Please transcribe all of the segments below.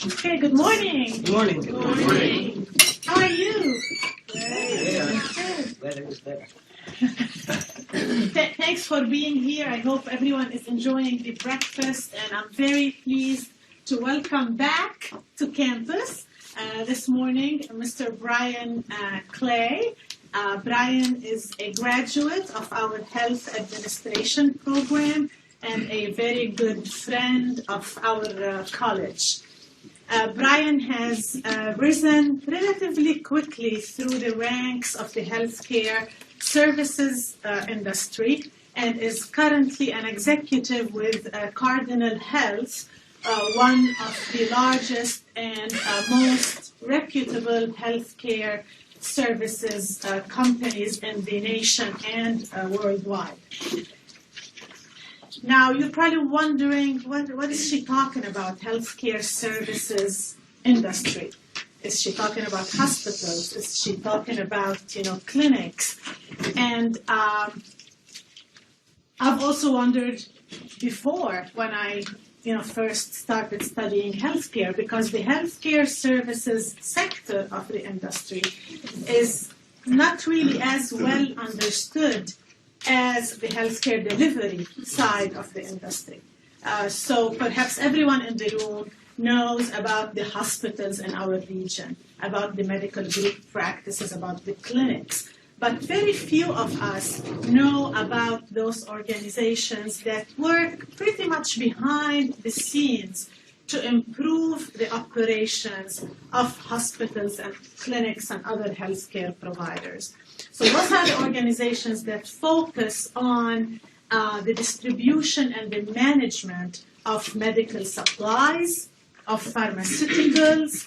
Okay, good morning. Good morning. Good morning. How are you? Weather is better. Thanks for being here. I hope everyone is enjoying the breakfast, and I'm very pleased to welcome back to campus this morning Mr. Brian Clay. Brian is a graduate of our health administration program and a very good friend of our college. Brian has risen relatively quickly through the ranks of the healthcare services industry and is currently an executive with Cardinal Health, one of the largest and most reputable healthcare services companies in the nation and worldwide. Now, you're probably wondering, what is she talking about, healthcare services industry? Is she talking about hospitals? Is she talking about, clinics? And I've also wondered before when I, first started studying healthcare, because the healthcare services sector of the industry is not really as well understood as the healthcare delivery side of the industry. So perhaps everyone in the room knows about the hospitals in our region, about the medical group practices, about the clinics. But very few of us know about those organizations that work pretty much behind the scenes to improve the operations of hospitals and clinics and other healthcare providers. So those are the organizations that focus on the distribution and the management of medical supplies, of pharmaceuticals,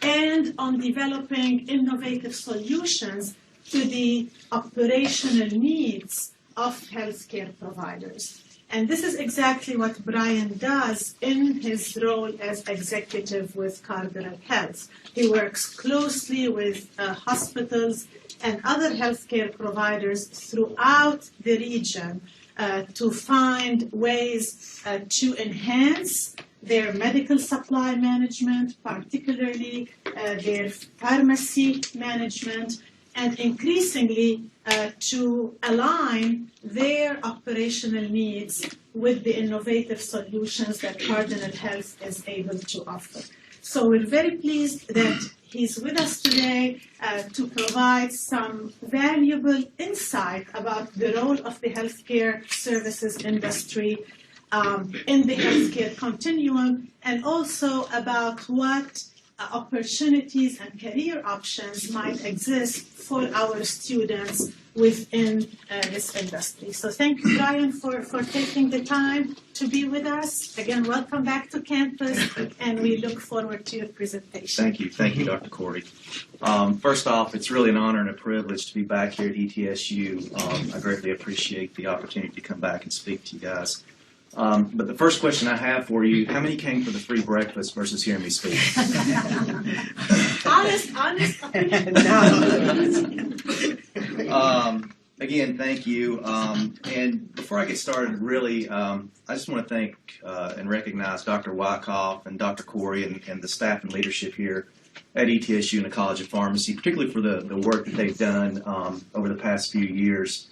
and on developing innovative solutions to the operational needs of healthcare providers. And this is exactly what Brian does in his role as executive with Cardinal Health. He works closely with hospitals and other healthcare providers throughout the region to find ways to enhance their medical supply management, particularly their pharmacy management, and increasingly to align their operational needs with the innovative solutions that Cardinal Health is able to offer. So we're very pleased that he's with us today to provide some valuable insight about the role of the healthcare services industry in the healthcare continuum, and also about what opportunities and career options might exist for our students within this industry. So thank you, Brian, for taking the time to be with us. Again, welcome back to campus, and we look forward to your presentation. Thank you, Dr. Corey. First off, it's really an honor and a privilege to be back here at ETSU. I greatly appreciate the opportunity to come back and speak to you guys. But the first question I have for you, how many came for the free breakfast versus hearing me speak? honest. Again, thank you. And before I get started, really, I just want to thank and recognize Dr. Wyckoff and Dr. Corey and the staff and leadership here at ETSU and the College of Pharmacy, particularly for the work that they've done over the past few years.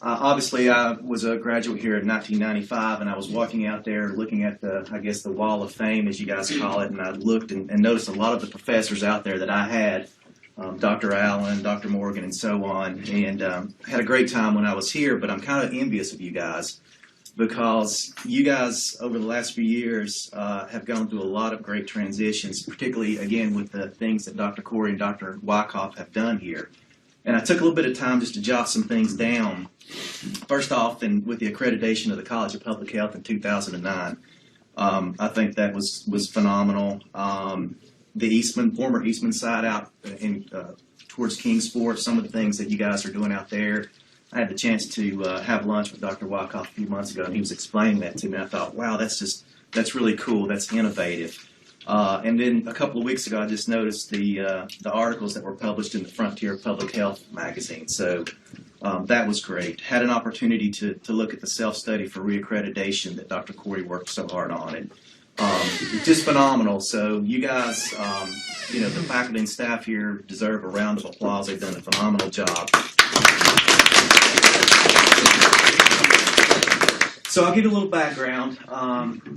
Obviously, I was a graduate here in 1995, and I was walking out there looking at the Wall of Fame, as you guys call it, and I looked and noticed a lot of the professors out there that I had, Dr. Allen, Dr. Morgan, and so on, and had a great time when I was here, but I'm kind of envious of you guys because you guys, over the last few years, have gone through a lot of great transitions, particularly, again, with the things that Dr. Corey and Dr. Wyckoff have done here. And I took a little bit of time just to jot some things down. First off, and with the accreditation of the College of Public Health in 2009, I think that was phenomenal. The former Eastman side out in towards Kingsport, some of the things that you guys are doing out there. I had the chance to have lunch with Dr. Wyckoff a few months ago, and he was explaining that to me. I thought, wow, that's really cool. That's innovative. And then a couple of weeks ago, I just noticed the articles that were published in the Frontier Public Health magazine. So that was great. Had an opportunity to look at the self-study for reaccreditation that Dr. Corey worked so hard on. And Just phenomenal. So you guys, the faculty and staff here deserve a round of applause. They've done a phenomenal job. So I'll give you a little background.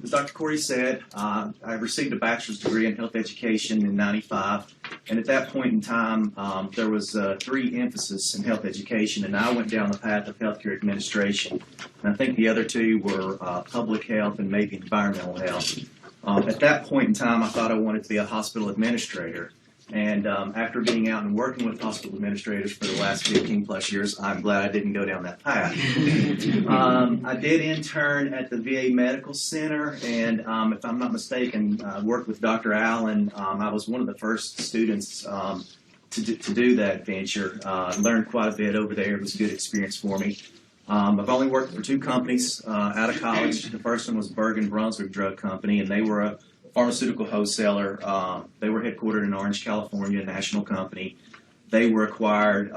As Dr. Corey said, I received a bachelor's degree in health education in '95, and at that point in time, there was 3 emphases in health education, and I went down the path of healthcare administration. And I think the other 2 were public health and maybe environmental health. At that point in time, I thought I wanted to be a hospital administrator. And after being out and working with hospital administrators for the last 15 plus years, I'm glad I didn't go down that path. I did intern at the VA Medical Center, and if I'm not mistaken, worked with Dr. Allen. I was one of the first students to do that venture. Learned quite a bit over there. It was a good experience for me. I've only worked for 2 companies out of college. The first one was Bergen Brunswick Drug Company, and they were a pharmaceutical wholesaler. They were headquartered in Orange, California, a national company. They were acquired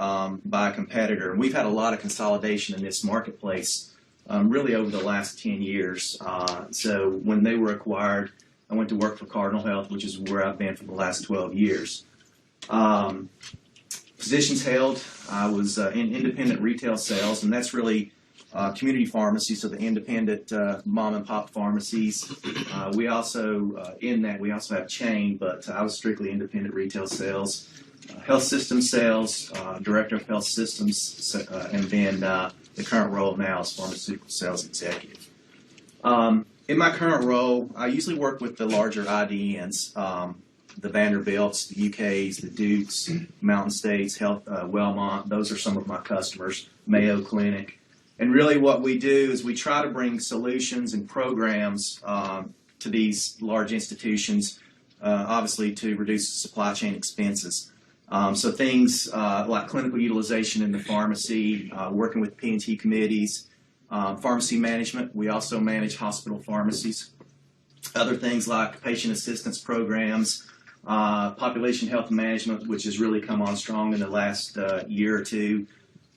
by a competitor. And we've had a lot of consolidation in this marketplace really over the last 10 years. So when they were acquired, I went to work for Cardinal Health, which is where I've been for the last 12 years. Positions held, I was in independent retail sales, and that's really community pharmacies, so the independent mom and pop pharmacies. We also, we also have chain, but I was strictly independent retail sales. Health system sales, director of health systems, and then the current role now is pharmaceutical sales executive. In my current role, I usually work with the larger IDNs, the Vanderbilts, the UKs, the Dukes, Mountain States, Wellmont. Those are some of my customers, Mayo Clinic. And really what we do is we try to bring solutions and programs to these large institutions, obviously to reduce supply chain expenses. So things like clinical utilization in the pharmacy, working with P&T committees, pharmacy management. We also manage hospital pharmacies. Other things like patient assistance programs, population health management, which has really come on strong in the last year or 2.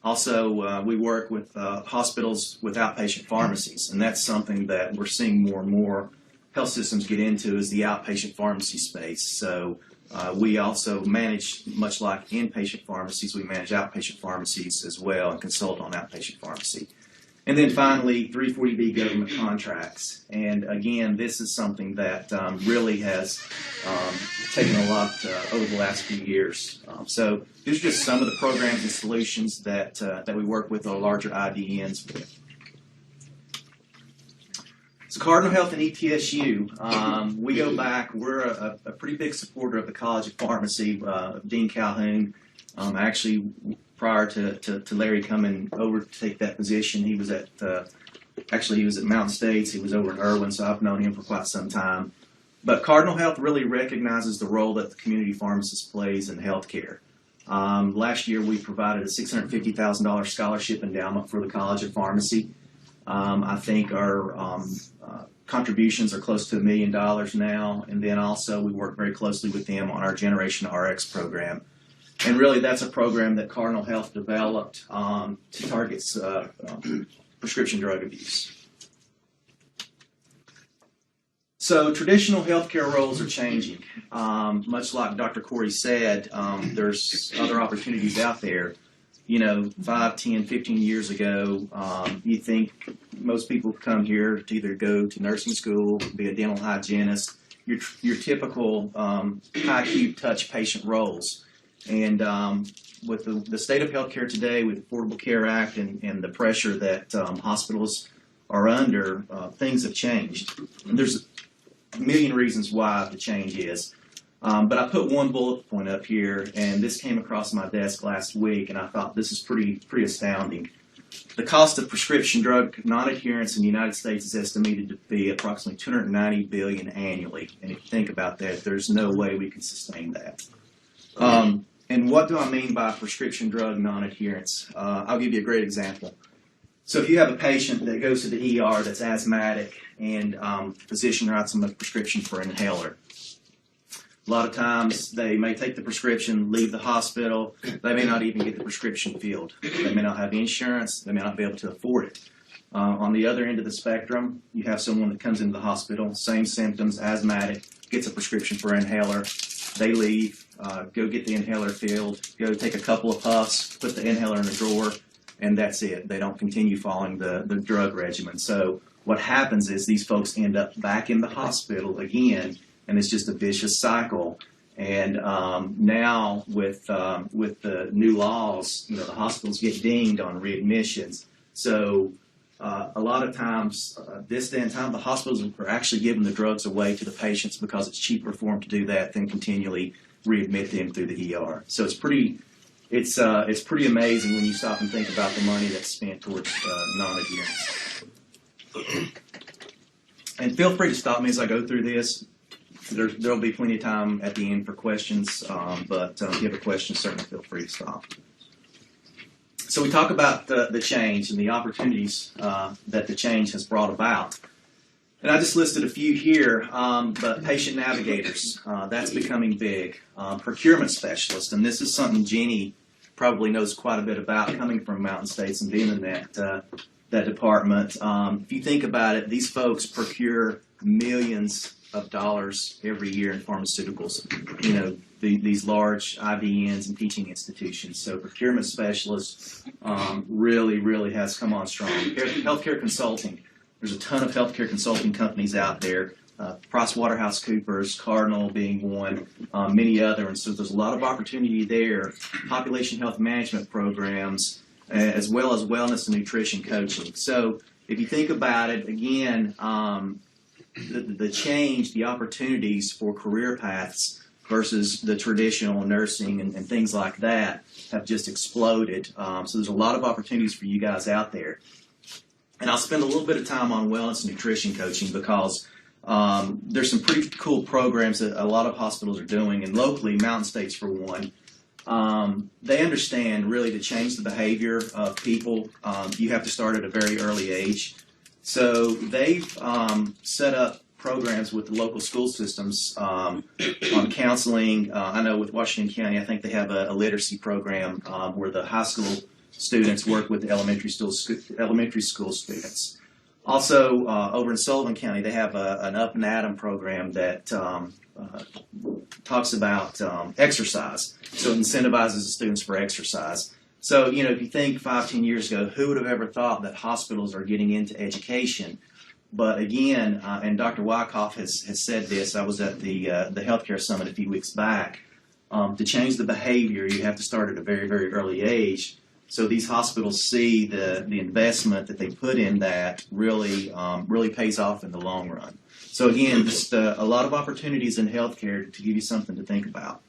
Also, we work with hospitals with outpatient pharmacies, and that's something that we're seeing more and more health systems get into is the outpatient pharmacy space. So we also manage, much like inpatient pharmacies, we manage outpatient pharmacies as well and consult on outpatient pharmacy. And then finally, 340B government contracts. And again, this is something that really has taken a lot over the last few years. So these are just some of the programs and solutions that we work with our larger IDNs with. So Cardinal Health and ETSU, we go back. We're a pretty big supporter of the College of Pharmacy, Dean Calhoun. Actually, prior to Larry coming over to take that position, he was at Mountain States. He was over in Irwin, so I've known him for quite some time. But Cardinal Health really recognizes the role that the community pharmacist plays in healthcare. Last year, we provided a $650,000 scholarship endowment for the College of Pharmacy. I think our contributions are close to $1 million now, and then also we work very closely with them on our Generation RX program. And really, that's a program that Cardinal Health developed to target prescription drug abuse. So traditional healthcare roles are changing. Much like Dr. Corey said, there's other opportunities out there. 5, 10, 15 years ago, you think most people come here to either go to nursing school, be a dental hygienist, your typical high-acute touch patient roles. And with the state of healthcare today, with the Affordable Care Act and the pressure that hospitals are under, things have changed. And there's a million reasons why the change is. But I put one bullet point up here, and this came across my desk last week, and I thought this is pretty astounding. The cost of prescription drug non-adherence in the United States is estimated to be approximately $290 billion annually. And if you think about that, there's no way we can sustain that. And what do I mean by prescription drug non-adherence? I'll give you a great example. So if you have a patient that goes to the ER that's asthmatic and physician writes them a prescription for an inhaler. A lot of times they may take the prescription, leave the hospital. They may not even get the prescription filled. They may not have insurance. They may not be able to afford it. On the other end of the spectrum, you have someone that comes into the hospital, same symptoms, asthmatic, gets a prescription for an inhaler. They leave, go get the inhaler filled, go take a couple of puffs, put the inhaler in a drawer, and that's it. They don't continue following the drug regimen. So what happens is these folks end up back in the hospital again, and it's just a vicious cycle. And now with the new laws, the hospitals get dinged on readmissions. So a lot of times, this day and time, the hospitals are actually giving the drugs away to the patients because it's cheaper for them to do that than continually readmit them through the ER. So it's pretty amazing when you stop and think about the money that's spent towards non-adherence. And feel free to stop me as I go through this. There'll be plenty of time at the end for questions, but if you have a question, certainly feel free to stop. So we talk about the change and the opportunities that the change has brought about. And I just listed a few here, but patient navigators, that's becoming big. Procurement specialists, and this is something Jeannie probably knows quite a bit about, coming from Mountain States and being in that department. If you think about it, these folks procure millions of dollars every year in pharmaceuticals, these large IDNs and teaching institutions. So procurement specialists really has come on strong. Healthcare consulting, there's a ton of healthcare consulting companies out there, PricewaterhouseCoopers, Cardinal being one, many other, and so there's a lot of opportunity there. Population health management programs, as well as wellness and nutrition coaching. So if you think about it, again, the change, the opportunities for career paths versus the traditional nursing and things like that have just exploded. So there's a lot of opportunities for you guys out there. And I'll spend a little bit of time on wellness and nutrition coaching because there's some pretty cool programs that a lot of hospitals are doing, and locally, Mountain States for one. They understand really to change the behavior of people, you have to start at a very early age. So they've set up programs with the local school systems on counseling. I know with Washington County, I think they have a literacy program where the high school students work with the elementary school students. Also, over in Sullivan County, they have an Up and Atom program that talks about exercise. So it incentivizes the students for exercise. So, if you think 5-10 years ago, who would have ever thought that hospitals are getting into education? But again, and Dr. Wyckoff has said this, I was at the Healthcare Summit a few weeks back, to change the behavior, you have to start at a very, very early age. So these hospitals see the investment that they put in that really pays off in the long run. So again, just a lot of opportunities in healthcare to give you something to think about.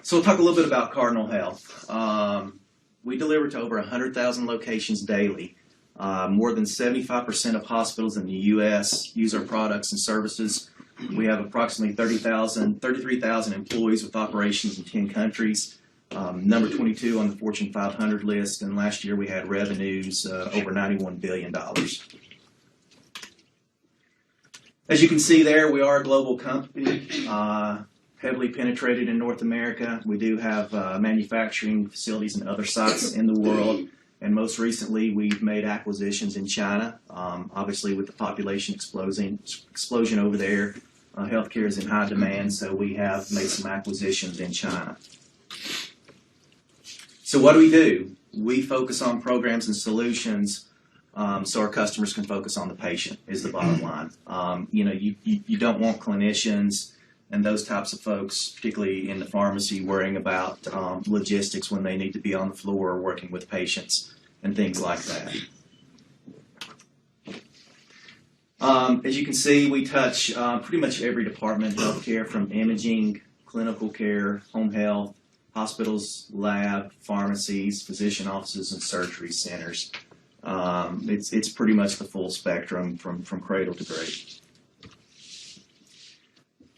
So we'll talk a little bit about Cardinal Health. We deliver to over 100,000 locations daily. More than 75% of hospitals in the U.S. use our products and services. We have approximately 33,000 employees with operations in 10 countries. Number 22 on the Fortune 500 list, and last year we had revenues over $91 billion. As you can see there, we are a global company, heavily penetrated in North America. We do have manufacturing facilities in other sites in the world, and most recently we've made acquisitions in China. Obviously, with the population explosion over there, healthcare is in high demand, so we have made some acquisitions in China. So what do? We focus on programs and solutions so our customers can focus on the patient is the bottom line. You don't want clinicians and those types of folks, particularly in the pharmacy, worrying about logistics when they need to be on the floor working with patients and things like that. As you can see, we touch pretty much every department in healthcare, from imaging, clinical care, home health, hospitals, lab, pharmacies, physician offices, and surgery centers. It's pretty much the full spectrum from cradle to grave.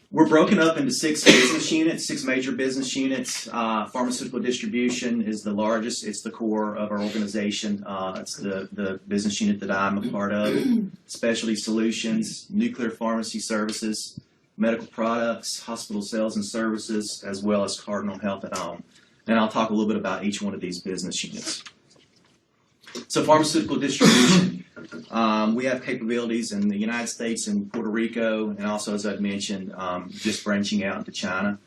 We're broken up into 6 business units, 6 major business units. Pharmaceutical distribution is the largest. It's the core of our organization. It's the business unit that I'm a part of. Specialty solutions, nuclear pharmacy services, medical products, hospital sales and services, as well as Cardinal Health at Home. And I'll talk a little bit about each one of these business units. So pharmaceutical distribution, we have capabilities in the United States and Puerto Rico, and also, as I've mentioned, just branching out into China.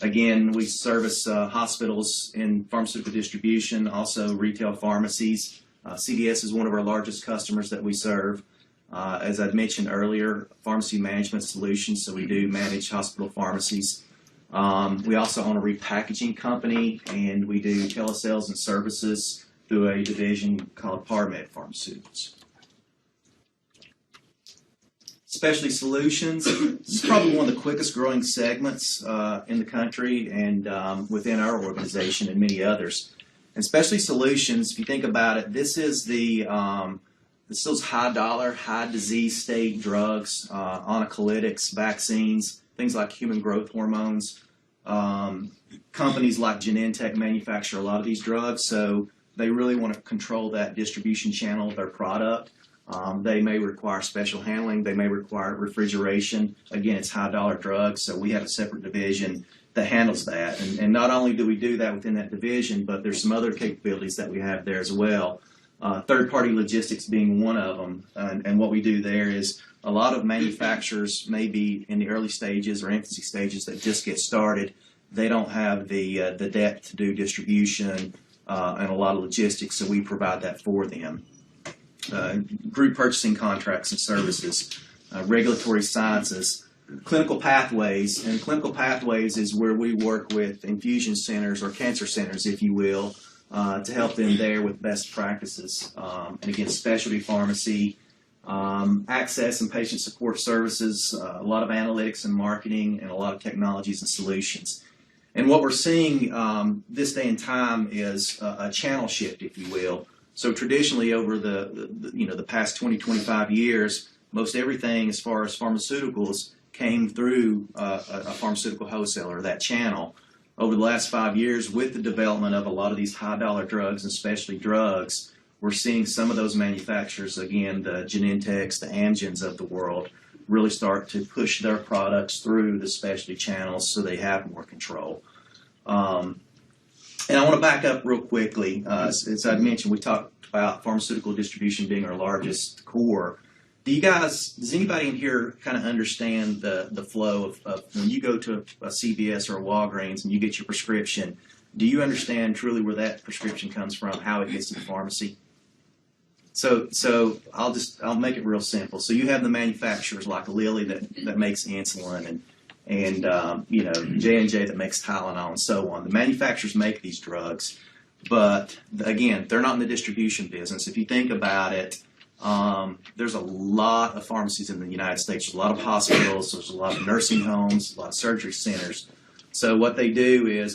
Again, we service hospitals in pharmaceutical distribution, also retail pharmacies. CDS is one of our largest customers that we serve. As I'd mentioned earlier, pharmacy management solutions, so we do manage hospital pharmacies. We also own a repackaging company, and we do telesales and services through a division called ParMed Pharmaceuticals. Specialty Solutions, this is probably one of the quickest growing segments in the country and within our organization and many others. And Specialty Solutions, if you think about it, this is those high dollar, high disease state drugs, oncolytics, vaccines, things like human growth hormones. Companies like Genentech manufacture a lot of these drugs, so they really want to control that distribution channel of their product. They may require special handling. They may require refrigeration. Again, it's high-dollar drugs, so we have a separate division that handles that. And not only do we do that within that division, but there's some other capabilities that we have there as well. Third-party logistics being one of them. And what we do there is a lot of manufacturers may be in the early stages or infancy stages that just get started. They don't have the depth to do distribution and a lot of logistics, so we provide that for them. Group purchasing contracts and services, regulatory sciences, clinical pathways. And clinical pathways is where we work with infusion centers or cancer centers, if you will, to help them there with best practices. And again, specialty pharmacy, access and patient support services, a lot of analytics and marketing, and a lot of technologies and solutions. And what we're seeing this day and time is a channel shift, if you will. So traditionally, over the past 20, 25 years, most everything as far as pharmaceuticals came through a pharmaceutical wholesaler, that channel. Over the last 5 years, with the development of a lot of these high-dollar drugs and specialty drugs, we're seeing some of those manufacturers, again, the Genentechs, the Amgens of the world, really start to push their products through the specialty channels so they have more control. And I want to back up real quickly. As I mentioned, we talked about pharmaceutical distribution being our largest core. Does anybody in here kind of understand the flow of when you go to a CVS or a Walgreens and you get your prescription, do you understand truly where that prescription comes from, how it gets to the pharmacy? So I'll make it real simple. So you have the manufacturers like Lilly that makes insulin and J&J that makes Tylenol and so on. The manufacturers make these drugs, but again, they're not in the distribution business. If you think about it, there's a lot of pharmacies in the United States. There's a lot of hospitals. There's a lot of nursing homes, a lot of surgery centers. So what they do is,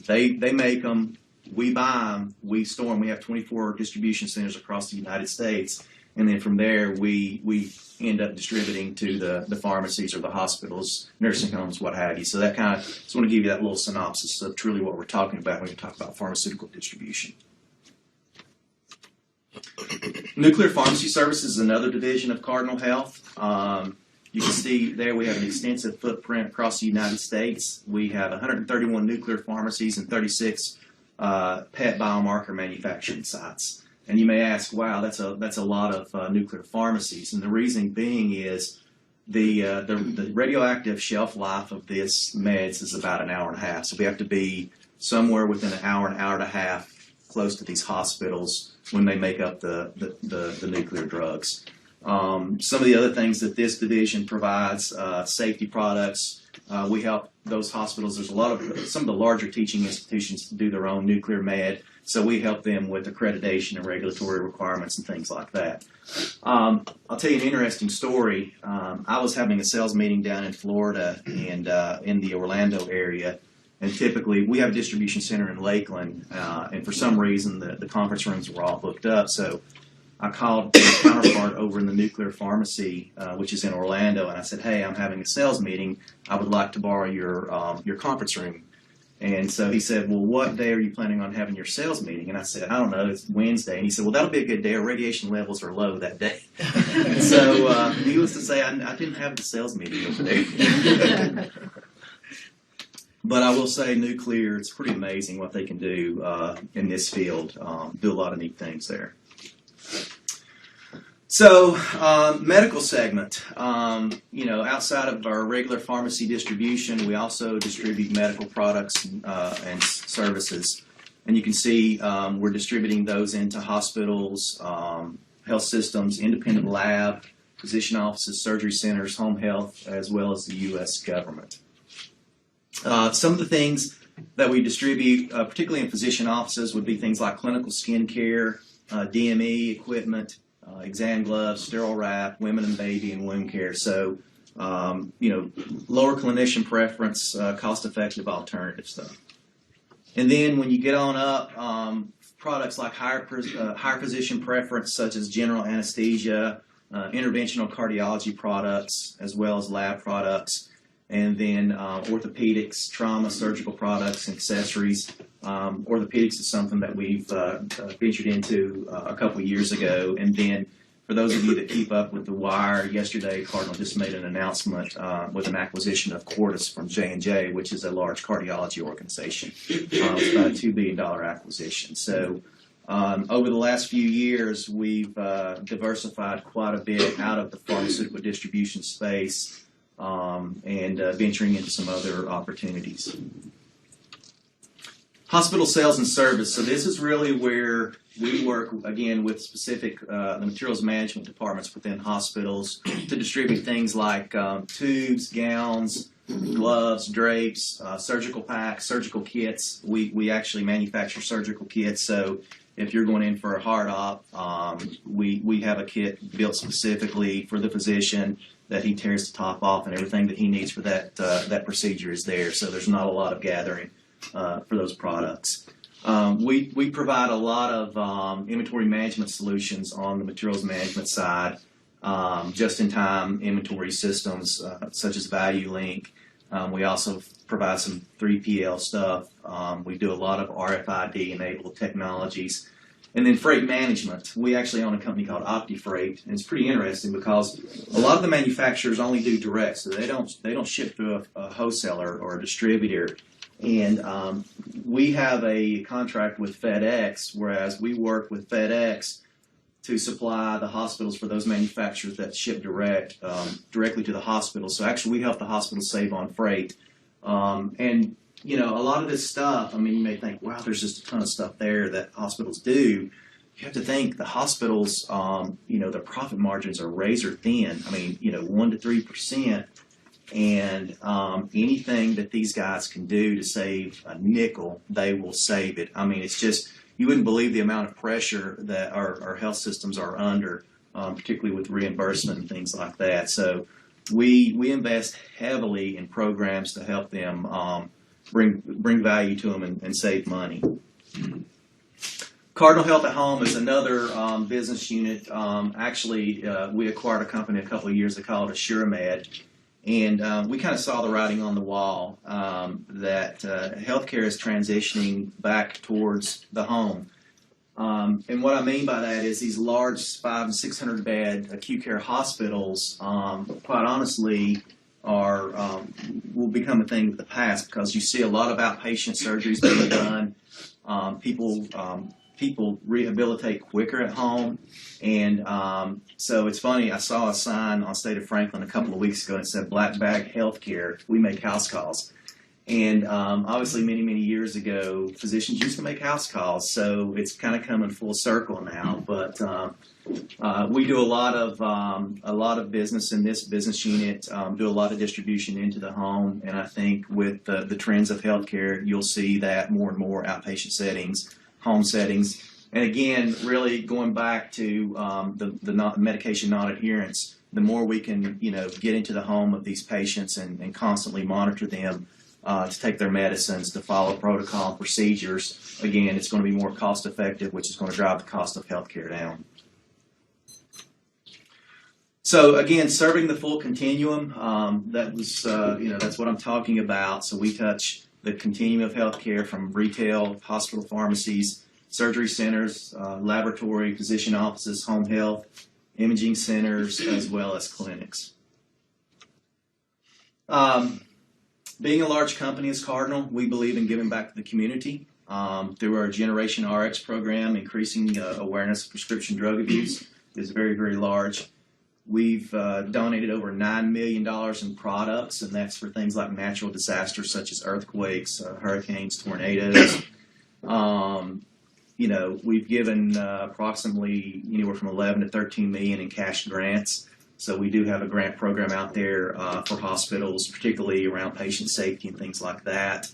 they make them, we buy them, we store them. We have 24 distribution centers across the United States, and then from there we end up distributing to the pharmacies or the hospitals, nursing homes, what have you. So that kind of, just want to give you that little synopsis of truly what we're talking about when we talk about pharmaceutical distribution. Nuclear Pharmacy Services is another division of Cardinal Health. You can see there we have an extensive footprint across the United States. We have 131 nuclear pharmacies and 36 PET biomarker manufacturing sites. And you may ask, wow, that's a lot of nuclear pharmacies. And the reason being is the radioactive shelf life of this meds is about an hour and a half. So we have to be somewhere within an hour and a half close to these hospitals when they make up the nuclear drugs. Some of the other things that this division provides, safety products. We help those hospitals. There's some of the larger teaching institutions do their own nuclear med, so we help them with accreditation and regulatory requirements and things like that. I'll tell you an interesting story. I was having a sales meeting down in Florida and in the Orlando area. And typically, we have a distribution center in Lakeland, and for some reason, the conference rooms were all booked up. So I called my counterpart over in the nuclear pharmacy, which is in Orlando, and I said, hey, I'm having a sales meeting. I would like to borrow your conference room. And so he said, well, what day are you planning on having your sales meeting? And I said, I don't know, it's Wednesday. And he said, well, that'll be a good day. Our radiation levels are low that day. And so needless to say, I didn't have the sales meeting over there. But I will say nuclear, it's pretty amazing what they can do in this field, do a lot of neat things there. So, medical segment, outside of our regular pharmacy distribution, we also distribute medical products and services. And you can see we're distributing those into hospitals, health systems, independent lab, physician offices, surgery centers, home health, as well as the U.S. government. Some of the things that we distribute, particularly in physician offices, would be things like clinical skin care, DME equipment, exam gloves, sterile wrap, women and baby, and wound care. So, lower clinician preference, cost-effective alternative stuff. And then when you get on up, products like higher physician preference, such as general anesthesia, interventional cardiology products, as well as lab products, and then orthopedics, trauma, surgical products, and accessories. Orthopedics is something that we've ventured into a couple of years ago. And then for those of you that keep up with the wire, yesterday Cardinal just made an announcement with an acquisition of Cordis from J&J, which is a large cardiology organization. It's about a $2 billion acquisition. So over the last few years, we've diversified quite a bit out of the pharmaceutical distribution space and venturing into some other opportunities. Hospital sales and service. So this is really where we work, again, with specific the materials management departments within hospitals to distribute things like tubes, gowns, gloves, drapes, surgical packs, surgical kits. We actually manufacture surgical kits. So if you're going in for a heart op, we have a kit built specifically for the physician that he tears the top off, and everything that he needs for that procedure is there. So there's not a lot of gathering for those products. We provide a lot of inventory management solutions on the materials management side, just-in-time inventory systems such as ValueLink. We also provide some 3PL stuff. We do a lot of RFID-enabled technologies. And then freight management. We actually own a company called OptiFreight, and it's pretty interesting because a lot of the manufacturers only do direct, so they don't ship through a wholesaler or a distributor. And we have a contract with FedEx, whereas we work with FedEx to supply the hospitals for those manufacturers that ship directly to the hospital. So actually, we help the hospitals save on freight. And a lot of this stuff, I mean, you may think, wow, there's just a ton of stuff there that hospitals do. You have to think the hospitals, their profit margins are razor thin. I mean, 1 to 3%. And anything that these guys can do to save a nickel, they will save it. I mean, it's just, you wouldn't believe the amount of pressure that our health systems are under, particularly with reimbursement and things like that. So we invest heavily in programs to help them bring value to them and save money. Cardinal Health at Home is another business unit. Actually, we acquired a company a couple of years ago called AssuraMed. And we kind of saw the writing on the wall that healthcare is transitioning back towards the home. And what I mean by that is these large 500 and 600 bed acute care hospitals, quite honestly, will become a thing of the past because you see a lot of outpatient surgeries being done. People rehabilitate quicker at home. And so it's funny, I saw a sign on State of Franklin a couple of weeks ago that said Black Bag Healthcare, we make house calls. And obviously many, many years ago, physicians used to make house calls, so it's kind of coming full circle now. But we do a lot of business in this business unit, do a lot of distribution into the home, and I think with the trends of healthcare, you'll see that more and more outpatient settings, home settings. And again, really going back to the medication non-adherence, the more we can get into the home of these patients and constantly monitor them to take their medicines, to follow protocol and procedures, again, it's going to be more cost effective, which is going to drive the cost of healthcare down. So again, serving the full continuum, that's what I'm talking about. So we touch the continuum of healthcare from retail, hospital pharmacies, surgery centers, laboratory, physician offices, home health, imaging centers, as well as clinics. Being a large company as Cardinal, we believe in giving back to the community. Through our Generation RX program, increasing awareness of prescription drug abuse is very, very large. We've donated over $9 million in products, and that's for things like natural disasters such as earthquakes, hurricanes, tornadoes. We've given approximately anywhere from 11 to 13 million in cash grants. So we do have a grant program out there for hospitals, particularly around patient safety and things like that.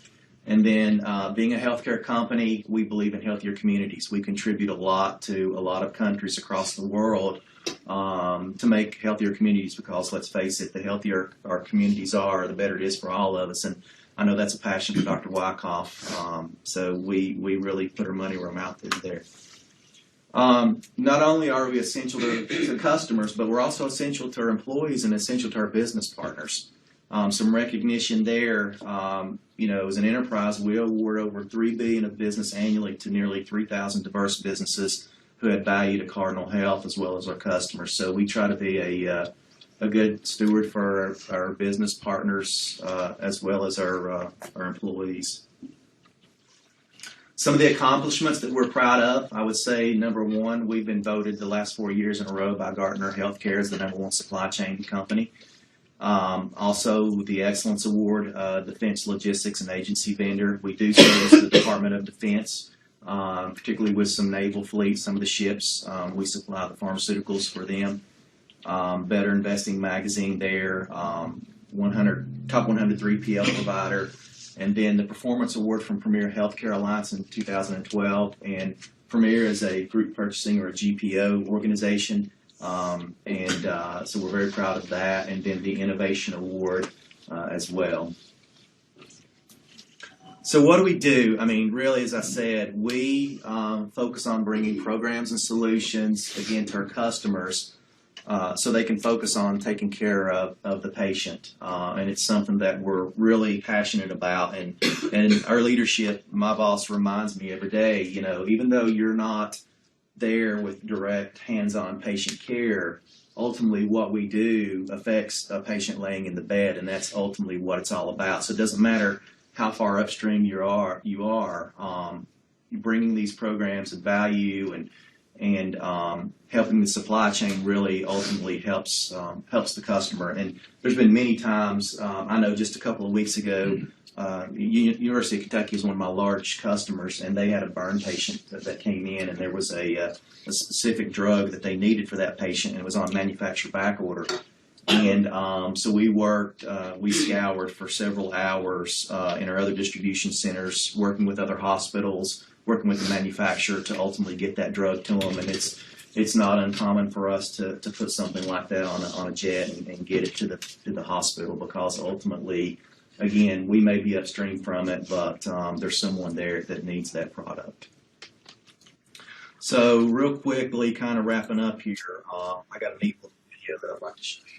And then being a healthcare company, we believe in healthier communities. We contribute a lot to a lot of countries across the world to make healthier communities because, let's face it, the healthier our communities are, the better it is for all of us. And I know that's a passion for Dr. Wyckoff, so we really put our money where our mouth is there. Not only are we essential to customers, but we're also essential to our employees and essential to our business partners. Some recognition there, as an enterprise, we award over $3 billion of business annually to nearly 3,000 diverse businesses who add value to Cardinal Health as well as our customers. So we try to be a good steward for our business partners as well as our employees. Some of the accomplishments that we're proud of, I would say, number one, we've been voted the last 4 years in a row by Gartner Healthcare as the #1 supply chain company. Also, the Excellence Award, Defense Logistics and Agency Vendor. We do service the Department of Defense, particularly with some naval fleets, some of the ships. We supply the pharmaceuticals for them. Better Investing Magazine there, top 100 3PL provider. And then the Performance Award from Premier Healthcare Alliance in 2012. And Premier is a group purchasing or a GPO organization. So we're very proud of that. And then the Innovation Award as well. So what do we do? I mean, really, as I said, we focus on bringing programs and solutions, again, to our customers so they can focus on taking care of the patient. And it's something that we're really passionate about. And our leadership, my boss reminds me every day, even though you're not there with direct hands-on patient care, ultimately what we do affects a patient laying in the bed, and that's ultimately what it's all about. So it doesn't matter how far upstream you are, bringing these programs of value and helping the supply chain really ultimately helps the customer. And there's been many times, I know just a couple of weeks ago, University of Kentucky is one of my large customers, and they had a burn patient that came in, and there was a specific drug that they needed for that patient, and it was on manufacturer back order. And so we scoured for several hours in our other distribution centers, working with other hospitals, working with the manufacturer to ultimately get that drug to them. And it's not uncommon for us to put something like that on a jet and get it to the hospital, because ultimately, again, we may be upstream from it, but there's someone there that needs that product. So real quickly, kind of wrapping up here, I got a neat little video that I'd like to show you.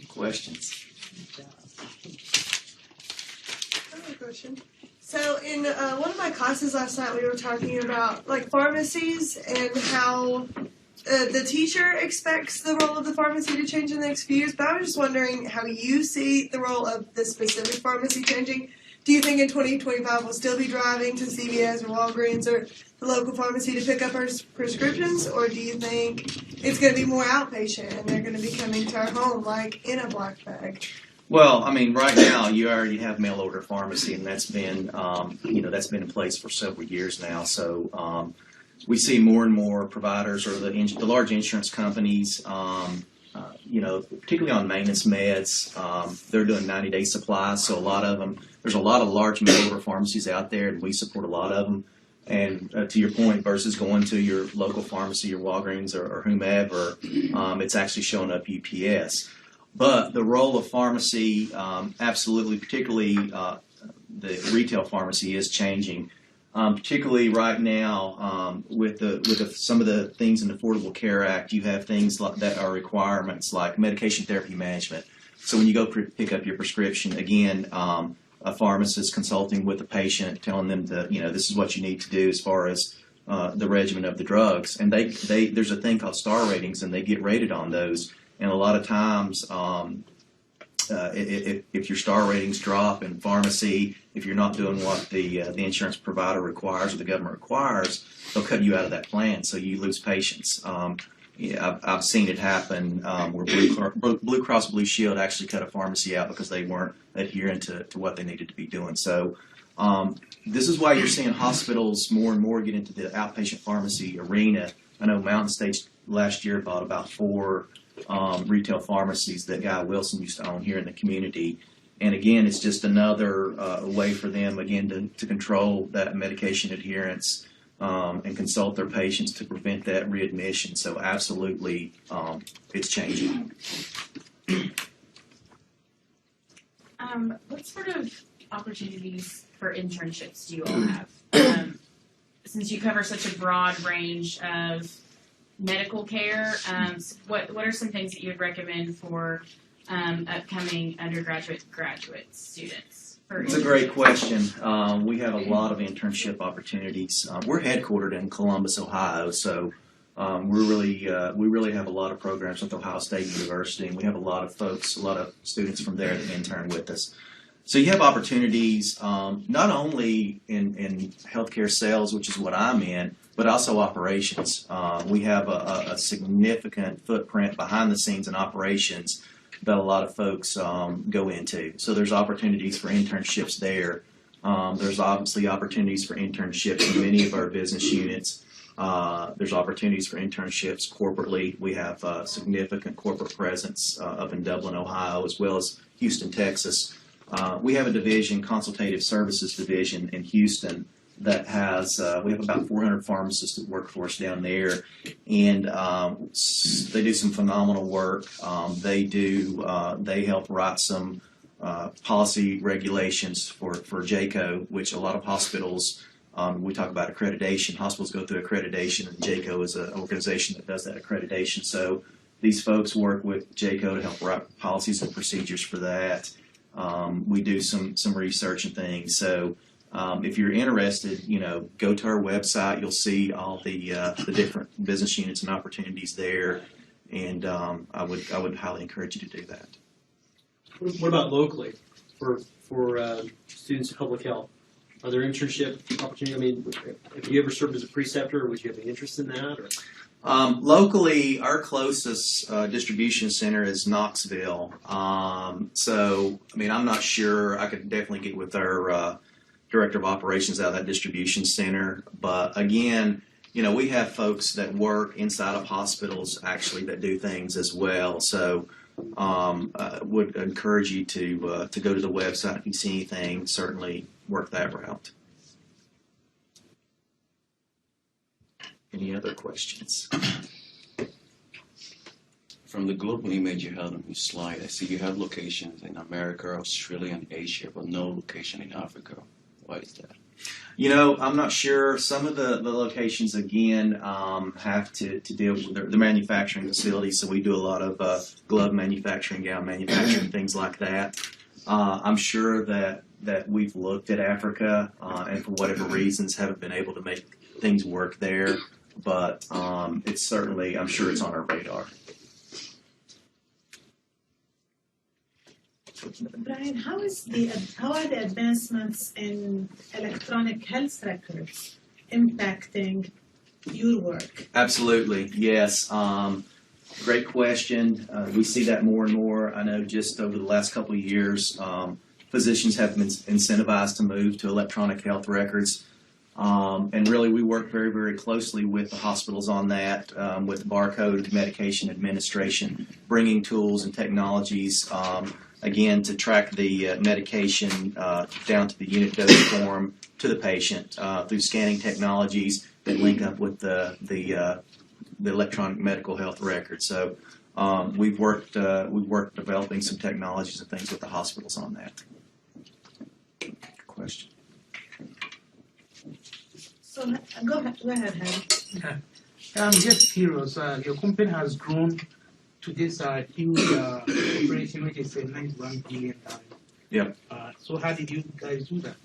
Questions? I have a question. So in one of my classes last night, we were talking about like pharmacies and how the teacher expects the role of the pharmacy to change in the next few years. But I was just wondering how you see the role of the specific pharmacy changing. Do you think in 2025 we'll still be driving to CVS or Walgreens or the local pharmacy to pick up our prescriptions, or do you think it's going to be more outpatient and they're going to be coming to our home like in a black bag? Well, I mean, right now you already have mail order pharmacy, and that's been, that's been in place for several years now. So we see more and more providers or the large insurance companies, particularly on maintenance meds, they're doing 90-day supplies. So a lot of them, there's a lot of large mail order pharmacies out there, and we support a lot of them. And to your point, versus going to your local pharmacy, your Walgreens or whomever, it's actually showing up UPS. But the role of pharmacy, absolutely, particularly the retail pharmacy, is changing. Particularly right now, with some of the things in the Affordable Care Act, you have things that are requirements like medication therapy management. So when you go pick up your prescription, again, a pharmacist consulting with the patient, telling them that this is what you need to do as far as the regimen of the drugs. And there's a thing called star ratings, and they get rated on those. And a lot of times, if your star ratings drop in pharmacy, if you're not doing what the insurance provider requires or the government requires, they'll cut you out of that plan, so you lose patients. I've seen it happen where Blue Cross Blue Shield actually cut a pharmacy out because they weren't adhering to what they needed to be doing. So this is why you're seeing hospitals more and more get into the outpatient pharmacy arena. I know Mountain States last year bought about 4 retail pharmacies that Guy Wilson used to own here in the community. And again, it's just another way for them, again, to control that medication adherence and consult their patients to prevent that readmission. So absolutely, it's changing. What sort of opportunities for internships do you all have? Since you cover such a broad range of medical care, what are some things that you would recommend for upcoming undergraduate, graduate students? It's a great question. We have a lot of internship opportunities. We're headquartered in Columbus, Ohio, so we really have a lot of programs with Ohio State University, and we have a lot of students from there that intern with us. So you have opportunities not only in healthcare sales, which is what I'm in, but also operations. We have a significant footprint behind the scenes in operations that a lot of folks go into. So there's opportunities for internships there. There's obviously opportunities for internships in many of our business units. There's opportunities for internships corporately. We have a significant corporate presence up in Dublin, Ohio, as well as Houston, Texas. We have a division, consultative services division in Houston, that has, we have about 400 pharmacists that work for us down there, and they do some phenomenal work. They help write some policy regulations for JCO, which a lot of hospitals, we talk about accreditation. Hospitals go through accreditation, and JCO is an organization that does that accreditation. So these folks work with JCO to help write policies and procedures for that. We do some research and things. So if you're interested, go to our website. You'll see all the different business units and opportunities there, and I would highly encourage you to do that. What about locally for students in public health? Are there internship opportunities? I mean, have you ever served as a preceptor, or would you have an interest in that? Or? Locally, our closest distribution center is Knoxville. So, I mean, I'm not sure. I could definitely get with our director of operations out of that distribution center. But again, we have folks that work inside of hospitals actually that do things as well. So, would encourage you to go to the website if you see anything. Certainly work that route. Any other questions? From the global image you had on your slide, I see you have locations in America, Australia, and Asia, but no location in Africa. Why is that? You know, I'm not sure. Some of the locations, again, have to deal with their manufacturing facilities. So we do a lot of glove manufacturing, gown manufacturing, things like that. I'm sure that we've looked at Africa and for whatever reasons haven't been able to make things work there. But it's certainly, I'm sure it's on our radar. Brian, how are the advancements in electronic health records impacting your work? Absolutely, yes. Great question. We see that more and more. I know just over the last couple of years, physicians have been incentivized to move to electronic health records. And really, we work very, very closely with the hospitals on that, with barcode medication administration, bringing tools and technologies, again, to track the medication down to the unit dose form to the patient through scanning technologies that link up with the electronic medical health record. So we've worked developing some technologies and things with the hospitals on that. Question. So go ahead, Harry. I'm just curious. Your company has grown to this huge operation, which is $91 billion. Yep. So how did you guys do that?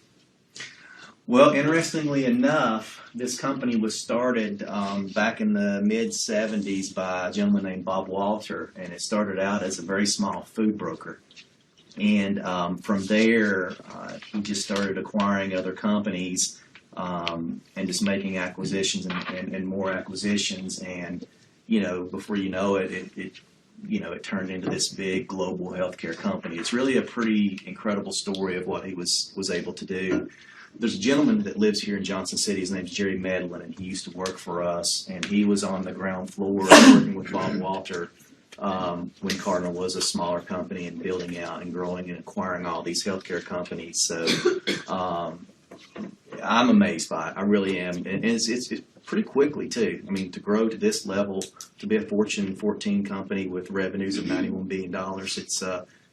Well, interestingly enough, this company was started back in the mid-'70s by a gentleman named Bob Walter, and it started out as a very small food broker. And from there, he just started acquiring other companies and just making acquisitions and more acquisitions. And, you know, before you know it, it turned into this big global healthcare company. It's really a pretty incredible story of what he was able to do. There's a gentleman that lives here in Johnson City. His name's Jerry Medlin, and he used to work for us. And he was on the ground floor working with Bob Walter when Cardinal was a smaller company and building out and growing and acquiring all these healthcare companies. So I'm amazed by it. I really am. And it's pretty quickly, too. I mean, to grow to this level, to be a Fortune 14 company with revenues of $91 billion,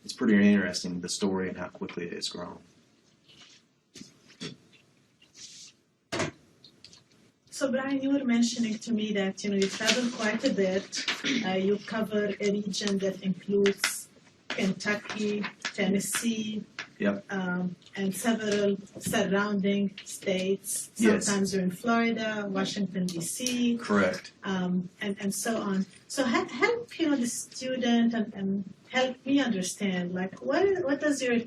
it's pretty interesting, the story and how quickly it has grown. So, Brian, you were mentioning to me that you travel quite a bit. You cover a region that includes Kentucky, Tennessee, Yep. And several surrounding states. Yes. Sometimes you're in Florida, Washington, D.C. Correct. And so on. So help the student and help me understand, like, what does your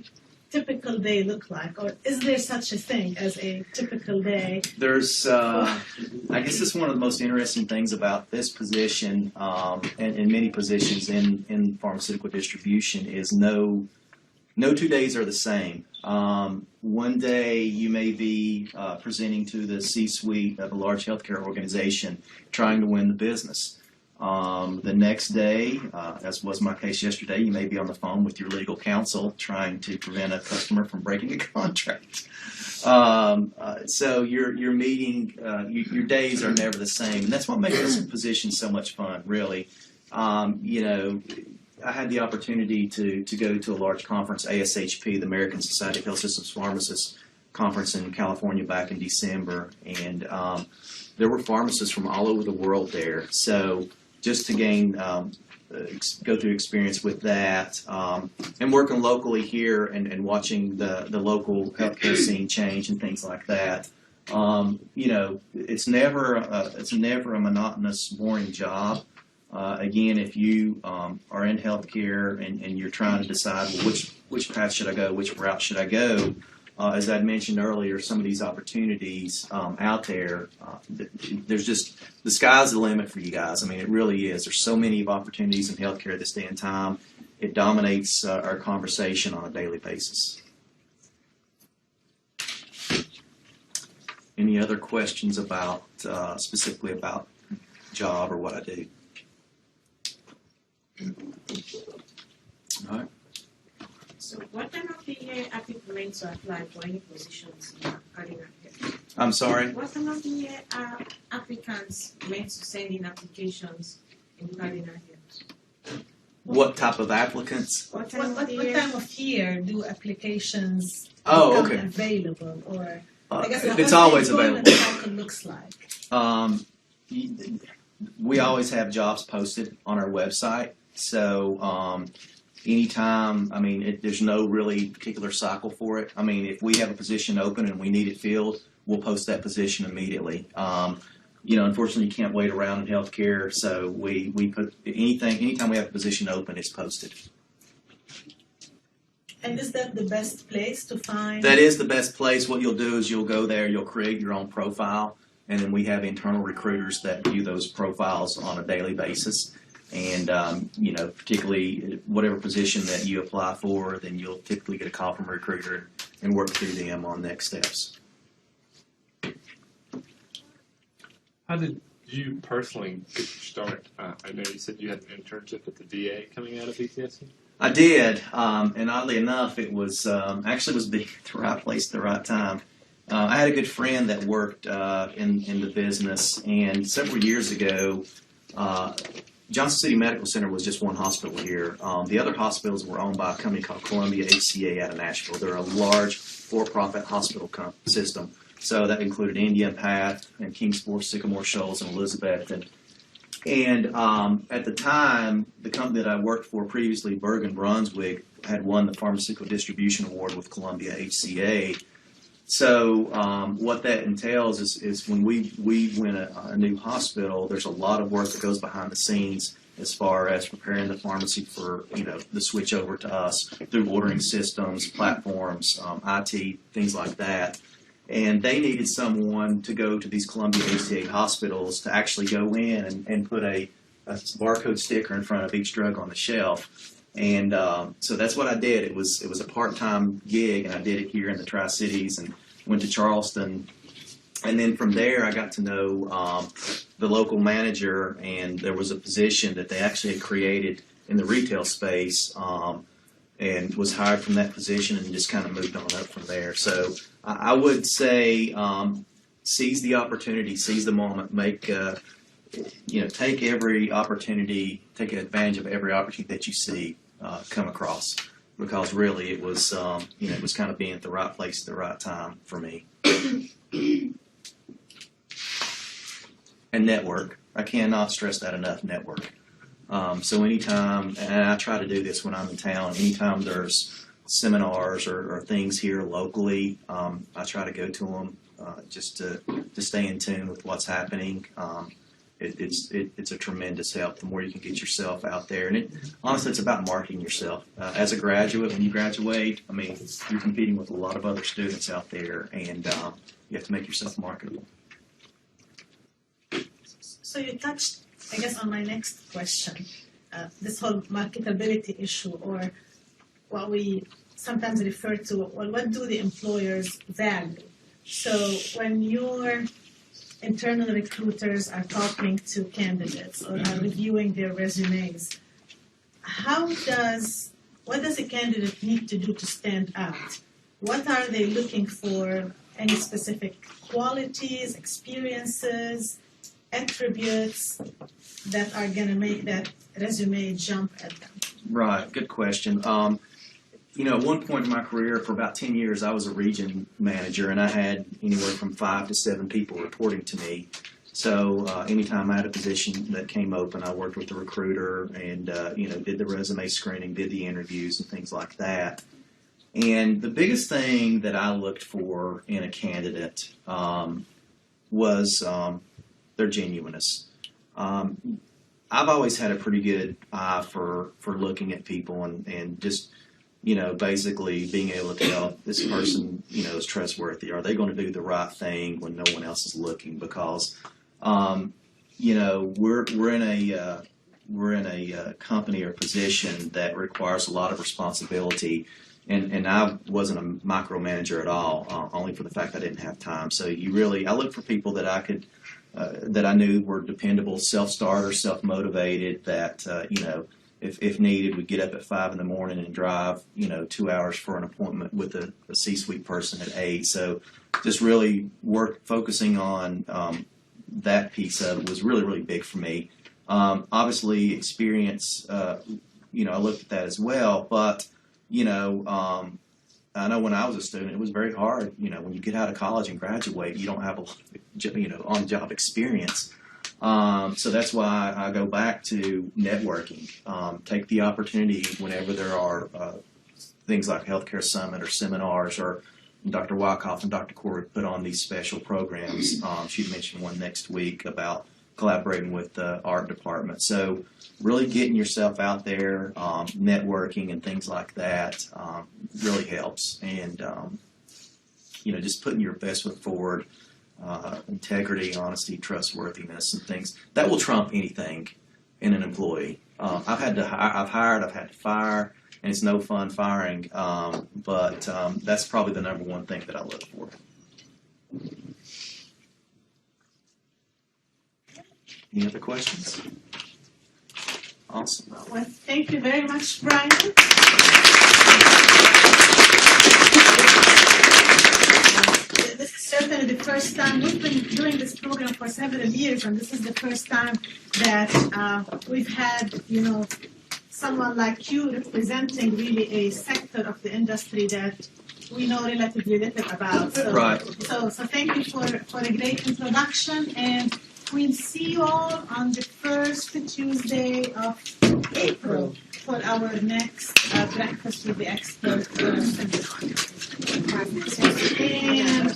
typical day look like, or is there such a thing as a typical day? There's, I guess it's one of the most interesting things about this position and many positions in pharmaceutical distribution is no 2 days are the same. One day you may be presenting to the C-suite of a large healthcare organization trying to win the business. The next day, as was my case yesterday, you may be on the phone with your legal counsel trying to prevent a customer from breaking a contract. So your meeting, your days are never the same. And that's what makes this position so much fun, really. I had the opportunity to go to a large conference, ASHP, the American Society of Health Systems Pharmacists conference in California back in December. And there were pharmacists from all over the world there. So just to gain, go through experience with that, and working locally here and watching the local healthcare scene change and things like that. It's never a monotonous, boring job. Again, if you are in healthcare and you're trying to decide, well, which path should I go, which route should I go, as I'd mentioned earlier, some of these opportunities out there, there's just, the sky's the limit for you guys. I mean, it really is. There's so many opportunities in healthcare this day and time. It dominates our conversation on a daily basis. Any other questions about, specifically about job or what I do? All right. So what time of the year are people meant to apply for any positions in cardinal care? I'm sorry? What time of the year are applicants meant to send in applications in cardinal care? What type of applicants? What time What of the time year? of year do applications Oh, become okay. available? Or I guess It's always employment available. cycle looks like. We always have jobs posted on our website. So anytime, I mean, there's no really particular cycle for it. I mean, if we have a position open and we need it filled, we'll post that position immediately. Unfortunately, you can't wait around in healthcare, so we put anytime we have a position open, it's posted. And is that the best place to find? That is the best place. What you'll do is you'll go there, you'll create your own profile, and then we have internal recruiters that view those profiles on a daily basis. And, particularly whatever position that you apply for, then you'll typically get a call from a recruiter and work through them on next steps. How did you personally get your start? I know you said you had an internship at the VA coming out of ETSU. I did, and oddly enough, it was actually was being at the right place at the right time. I had a good friend that worked in the business, and several years ago, Johnson City Medical Center was just one hospital here. The other hospitals were owned by a company called Columbia HCA out of Nashville. They're a large for-profit hospital system. So that included Indian Path and Kingsport, Sycamore Shoals, and Elizabeth. And at the time, the company that I worked for previously, Bergen Brunswick, had won the Pharmaceutical Distribution Award with Columbia HCA. So what that entails is when we win a new hospital, there's a lot of work that goes behind the scenes as far as preparing the pharmacy for the switch over to us through ordering systems, platforms, IT, things like that. And they needed someone to go to these Columbia HCA hospitals to actually go in and put a barcode sticker in front of each drug on the shelf. And so that's what I did. It was a part-time gig, and I did it here in the Tri-Cities and went to Charleston. And then from there, I got to know the local manager, and there was a position that they actually had created in the retail space, and was hired from that position and just kind of moved on up from there. So I would say seize the opportunity, seize the moment, take every opportunity, take advantage of every opportunity that you see come across, because really it was kind of being at the right place at the right time for me. And network. I cannot stress that enough, network. So anytime, and I try to do this when I'm in town, anytime there's seminars or things here locally, I try to go to them just to stay in tune with what's happening. It's a tremendous help. The more you can get yourself out there, and honestly, it's about marketing yourself. As a graduate, when you graduate, I mean, you're competing with a lot of other students out there, and you have to make yourself marketable. So you touched, I guess, on my next question, this whole marketability issue, or what we sometimes refer to, well, what do the employers value? So when your internal recruiters are talking to candidates or are reviewing their resumes, what does a candidate need to do to stand out? What are they looking for? Any specific qualities, experiences, attributes that are going to make that resume jump at them? Right, good question. At one point in my career, for about 10 years, I was a region manager, and I had anywhere from 5 to 7 people reporting to me. So anytime I had a position that came open, I worked with the recruiter and, did the resume screening, did the interviews and things like that. And the biggest thing that I looked for in a candidate was their genuineness. I've always had a pretty good eye for looking at people and just, basically being able to tell this person, is trustworthy. Are they going to do the right thing when no one else is looking? Because, we're in a company or position that requires a lot of responsibility. And I wasn't a micromanager at all, only for the fact I didn't have time. So I looked for people that I could, that I knew were dependable, self-starters, self-motivated, that, if needed, would get up at 5 in the morning and drive, 2 hours for an appointment with a C-suite person at 8. So just really focusing on that piece of it was really, really big for me. Obviously, experience, I looked at that as well, but, I know when I was a student, it was very hard. You know, when you get out of college and graduate, you don't have a lot of, on-job experience. So that's why I go back to networking. Take the opportunity whenever there are things like Healthcare Summit or seminars, or Dr. Wyckoff and Dr. Corey put on these special programs. She mentioned one next week about collaborating with the art department. So really getting yourself out there, networking and things like that really helps. And, just putting your best foot forward, integrity, honesty, trustworthiness, and things, that will trump anything in an employee. I've hired, I've had to fire, and it's no fun firing, but that's probably the number one thing that I look for. Any other questions? Awesome. Well, thank you very much, Brian. This is certainly the first time we've been doing this program for several years, and this is the first time that we've had, someone like you representing really a sector of the industry that we know relatively little about. So, right. So thank you for a great introduction, and we'll see you all on the first Tuesday of April for our next breakfast with the experts. And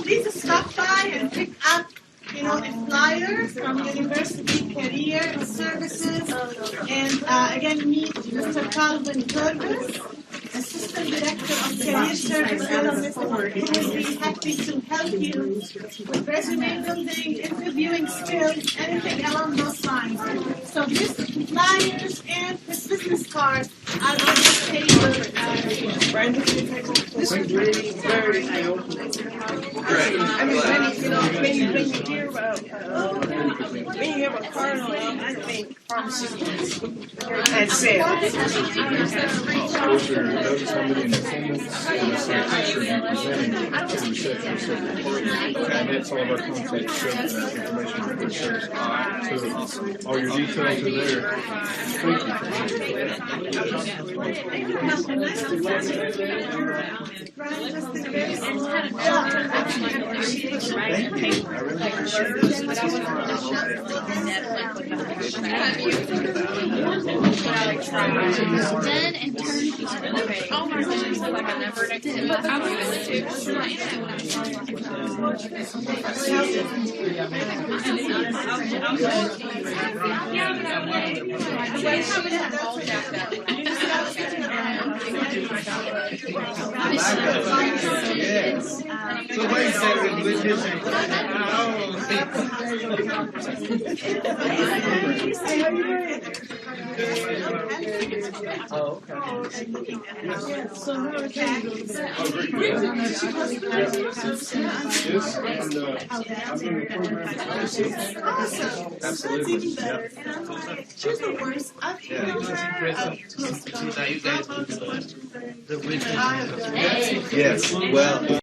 please stop by and pick up, a flyer from University Career Services, and again meet Mr. Calvin Purvis, Assistant Director of Career Services, who will be happy to help you with resume building, interviewing skills, anything along those lines. So these flyers and this business card are on the table. Brian, this is very eye-opening. When you hear about, when you have a card on, I think pharmaceuticals and sales. Notice how many in attendance and the scientists are presenting to reception so important. And that's all of our contact show that information for the service. So all your details are there. Yes. So wait a second, this isn't. Oh, okay. So how are Yes, and I've been in the program for 6 Awesome. Absolutely. That's even better. And I'm like, choose the worst. I've emailed her. Yes. Well.